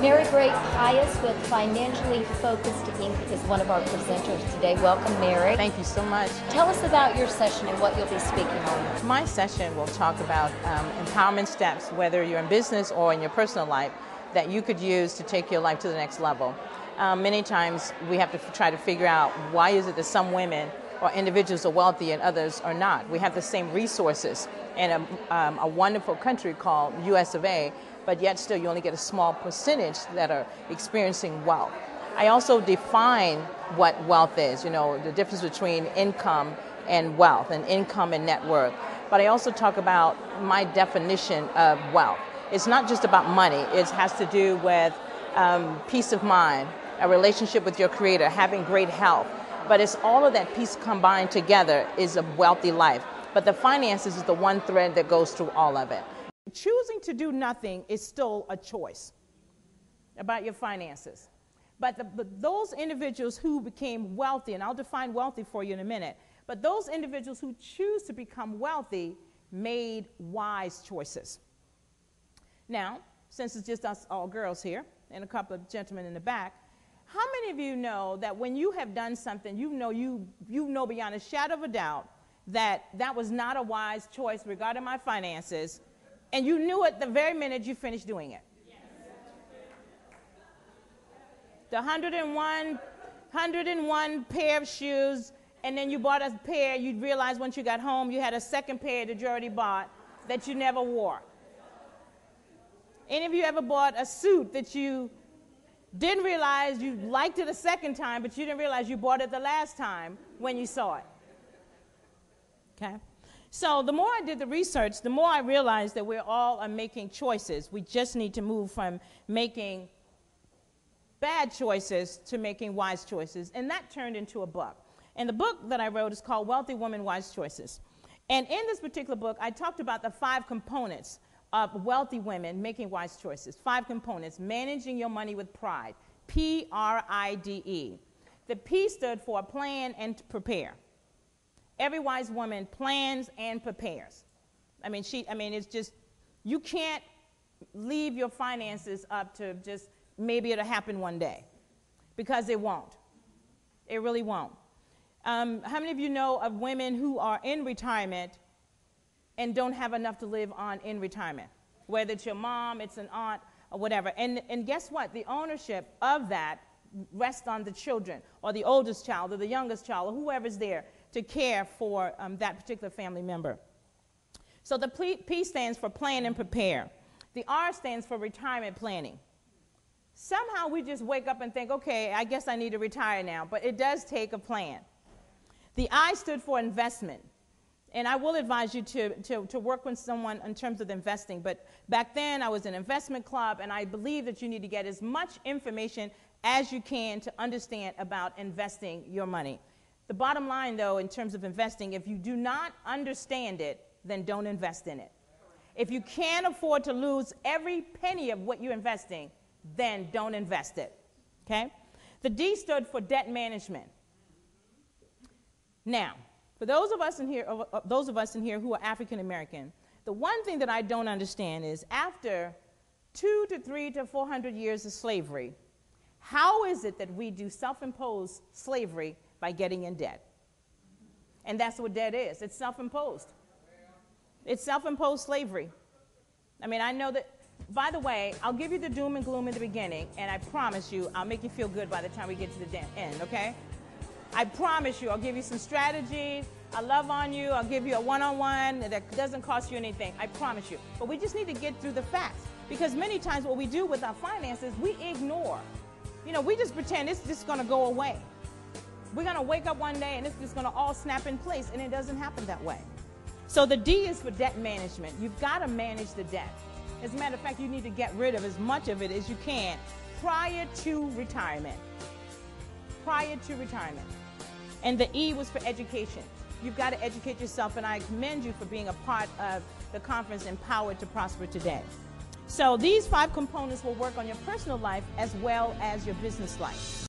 Mary Grace Hyas with Financially Focused Inc. is one of our presenters today. Welcome, Mary. Thank you so much. Tell us about your session and what you'll be speaking on. My session will talk about empowerment steps, whether you're in business or in your personal life, that you could use to take your life to the next level. Many times we have to try to figure out why is it that some women or individuals are wealthy and others are not. We have the same resources in a wonderful country called US of A, but yet still you only get a small percentage that are experiencing wealth. I also define what wealth is, you know, the difference between income and wealth and income and net worth. But I also talk about my definition of wealth. It's not just about money. It has to do with peace of mind, a relationship with your creator, having great health. But it's all of that piece combined together is a wealthy life. But the finances is the one thread that goes through all of it. Choosing to do nothing is still a choice about your finances. But those individuals who became wealthy, and I'll define wealthy for you in a minute, but those individuals who choose to become wealthy made wise choices. Now, since it's just us all girls here and a couple of gentlemen in the back, how many of you know that when you have done something, you know beyond a shadow of a doubt that that was not a wise choice regarding my finances, and you knew it the very minute you finished doing it? Yes. The 101 pair of shoes, and then you bought a pair, you realized once you got home you had a second pair that you already bought that you never wore. Any of you ever bought a suit that you didn't realize you liked it a second time, but you didn't realize you bought it the last time when you saw it? Okay? So the more I did the research, the more I realized that we're all making choices. We just need to move from making bad choices to making wise choices. And that turned into a book. And the book that I wrote is called Wealthy Woman, Wise Choices. And in this particular book, I talked about the 5 components of wealthy women making wise choices. 5 components. Managing your money with pride. P-R-I-D-E. The P stood for plan and prepare. Every wise woman plans and prepares. It's just, you can't leave your finances up to just maybe it'll happen one day, because it won't. It really won't. How many of you know of women who are in retirement and don't have enough to live on in retirement? Whether it's your mom, it's an aunt, or whatever. And guess what? The ownership of that rests on the children, or the oldest child, or the youngest child, or whoever's there to care for that particular family member. So the P stands for plan and prepare. The R stands for retirement planning. Somehow we just wake up and think, okay, I guess I need to retire now, but it does take a plan. The I stood for investment. And I will advise you to work with someone in terms of investing. But back then, I was in an investment club, and I believe that you need to get as much information as you can to understand about investing your money. The bottom line, though, in terms of investing, if you do not understand it, then don't invest in it. If you can't afford to lose every penny of what you're investing, then don't invest it. Okay? The D stood for debt management. Now, for those of us in here who are African American, the one thing that I don't understand is after 200 to 300 to 400 years of slavery, how is it that we do self-imposed slavery by getting in debt? And that's what debt is. It's self-imposed. It's self-imposed slavery. I know that, by the way, I'll give you the doom and gloom in the beginning, and I promise you I'll make you feel good by the time we get to the end, okay? I promise you, I'll give you some strategies. I'll love on you. I'll give you a one-on-one that doesn't cost you anything. I promise you. But we just need to get through the facts, because many times what we do with our finances, we ignore. We just pretend it's just going to go away. We're going to wake up one day and it's just going to all snap in place, and it doesn't happen that way. So the D is for debt management. You've got to manage the debt. As a matter of fact, you need to get rid of as much of it as you can prior to retirement. Prior to retirement. And the E was for education. You've got to educate yourself, and I commend you for being a part of the conference Empowered to Prosper today. So these 5 components will work on your personal life as well as your business life.